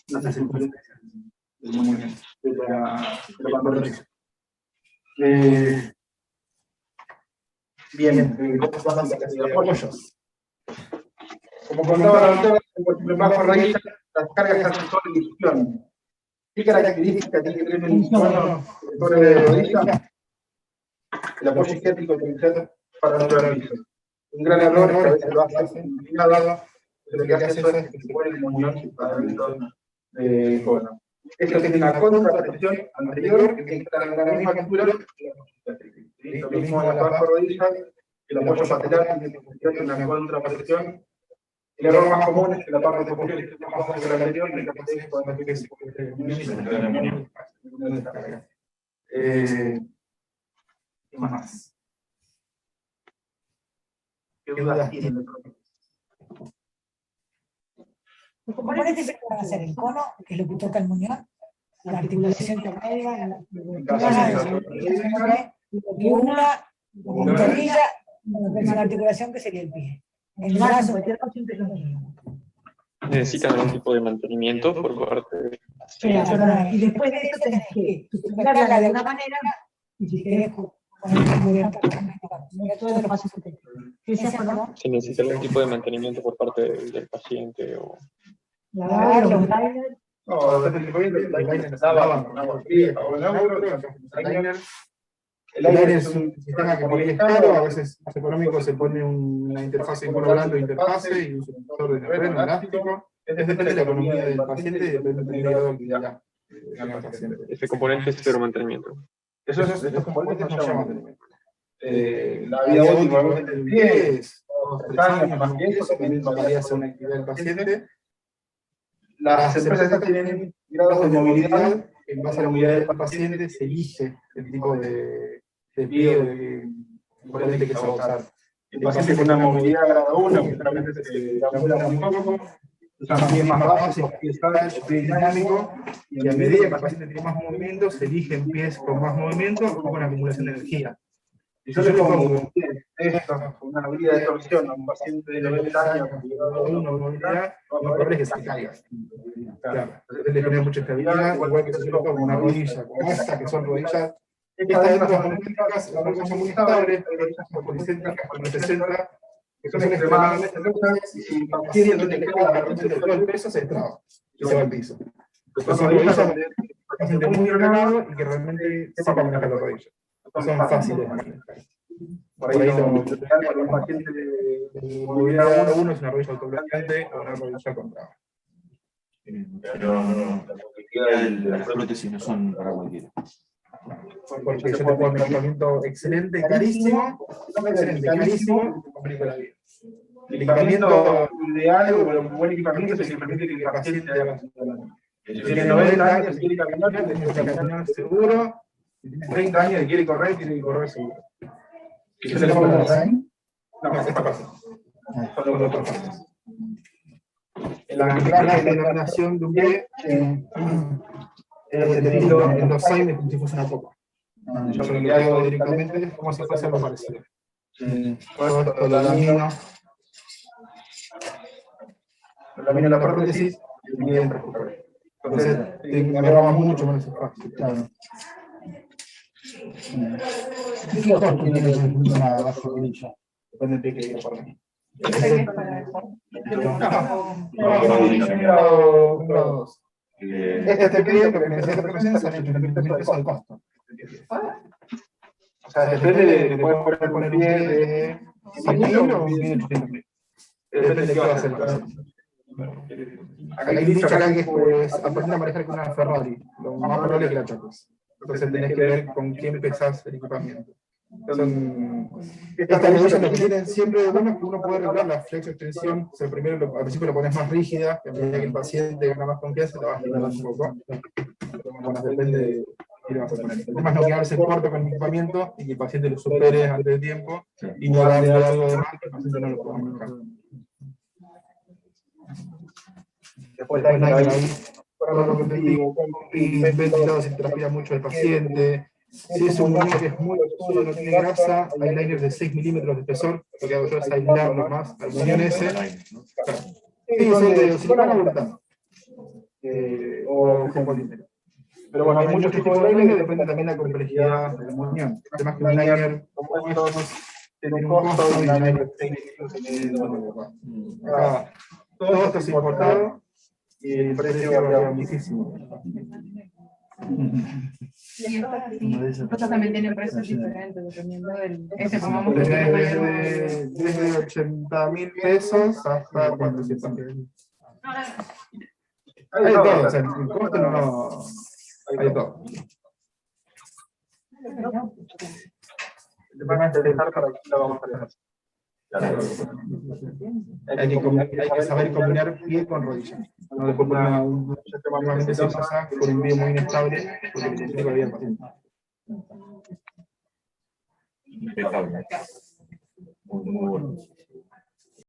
la circulación del movimiento de la prótesis. Bien, cosas básicas y apoyos. Como contaba la doctora, en bajo raíz, las cargas están en división. ¿Qué características tiene que tener un tono de rodilla? El apoyo isquético tiene que ser para no llevar piso. Un gran error es que a veces lo hacen inclinado, pero lo que hace eso es que se pone el muñón para dentro del cono. Esto tiene una contrapresión anterior que tiene que estar a la misma altura que lo mismo en la baja rodilla, el apoyo patelar tiene que tener una contrapresión. El error más común es que la parte posterior esté más baja que la anterior y la parte podemos decir que se puede descargar. ¿Qué más? ¿Qué dudas tienen? Los componentes que van a ser el cono, que es lo que toca el muñón, la articulación intermedia, la rodilla, la articulación que sería el pie. El brazo, cualquier cosa siempre es lo mismo. ¿Necesitan algún tipo de mantenimiento por parte de... Y después de eso tenés que sustentarla de alguna manera y si querés todo lo pasos que tenés. Si necesita algún tipo de mantenimiento por parte del paciente o... Lavar los liners. No, desde el comienzo, el liner se lava con agua fría, con liner. El liner es un sistema que por ahí es caro, a veces más económico se pone una interfase, un cono blando de interfase y un sujetor de terreno elástico. Depende de la economía del paciente y depende del grado de actividad del paciente. Ese componente es cero mantenimiento. Estos componentes no se llaman mantenimiento. La vida útil del pie es 2, 3 años, más que eso, también varía según la actividad del paciente. Las empresas tienen grados de movilidad, en base a la movilidad del paciente se elige el tipo de pie o de componente que se va a usar. El paciente con una movilidad grado 1, que realmente se labura muy poco, usan pies más básicos, pies touch, pie dinámico, y a medida que el paciente tiene más movimiento, se eligen pies con más movimiento o con acumulación de energía. Si yo le pongo esto, una habilidad de torsión a un paciente de 90 años con grado 1 de movilidad, lo más probable es que se caiga. Claro, entonces le genera mucha estabilidad, igual que si yo le pongo una rodilla como esta, que son rodillas. Estas hembras monométricas son rodillas muy estables, hay rodillas policéntricas con 60, que son extremadamente duras, y si el paciente le queda la rodilla de todo el peso, se destraba y se va al piso. Entonces son rodillas donde el paciente muy entrenado y que realmente sepa manejar las rodillas. Son fáciles de manejar. Por ahí lo ideal para un paciente de movilidad 1 es una rodilla autobloqueante o una rodilla con traba. Pero la movilidad de las prótesis no son para cualquiera. Porque yo te pongo un tratamiento excelente, carísimo, carísimo, y complico la vida. El equipamiento ideal o un buen equipamiento es el que permite que el paciente haga su tratamiento. Si tiene 90 años y quiere caminar, tiene que caminar seguro. Si tiene 30 años y quiere correr, tiene que correr seguro. Si yo le pongo un design, no, esta parte. Son los otros partes. El anclaje de denominación de un pie es entendido en los signs como si fuese una copa. Yo lo que hago directamente es como si fuese algo parecido. Todo esto lo lamino la prótesis y me entra por ahí. Entonces me roba mucho menos espacio. Claro. ¿Qué costo tiene una bajo rodilla? Depende de qué por mí. Este pedido que me decía recién sale 80.000 pesos de costo. O sea, depende de, puedes poner un pie de 100.000 o un pie de 800.000. Depende de qué va a hacer el paciente. Acá hay dicho acá que es aprender a manejar con una Ferrari. Lo más probable es que la choques. Entonces tenés que ver con quién pesás el equipamiento. Estas rodillas lo que tienen siempre de bueno es que uno puede regular la flexo-extensión. O sea, primero al principio lo pones más rígida, y a medida que el paciente gana más confianza, te vas liberando un poco. Pero bueno, depende de qué le vas a poner. El tema es no quedarse corto con el equipamiento y que el paciente lo supere antes de tiempo y no darle algo de más que el paciente no lo pueda manejar. Después hay ahí, para lo que te digo, ventilado si transpira mucho el paciente. Si es un muñeco que es muy oscuro, no tiene grasa, hay liners de 6 milímetros de espesor, lo que hago yo es aislarlo más al muñón ese. Sí, son de silicona voltano. O con polímero. Pero bueno, hay muchos tipos de liner, depende también de la complejidad del muñón. Además que un liner como estos tiene un costo y un liner técnico todo esto es importado y el precio varía muchísimo. Estos también tienen precios diferentes dependiendo del. Desde 80.000 pesos hasta 400.000. Hay todo, o sea, el costo no. Hay todo. Te van a interesar para que lo vamos a hacer. Hay que saber combinar pie con rodilla. No después poner un extremadamente se pasa por un pie muy inestable porque le tiene que ir al paciente. Impecable. Muy bueno.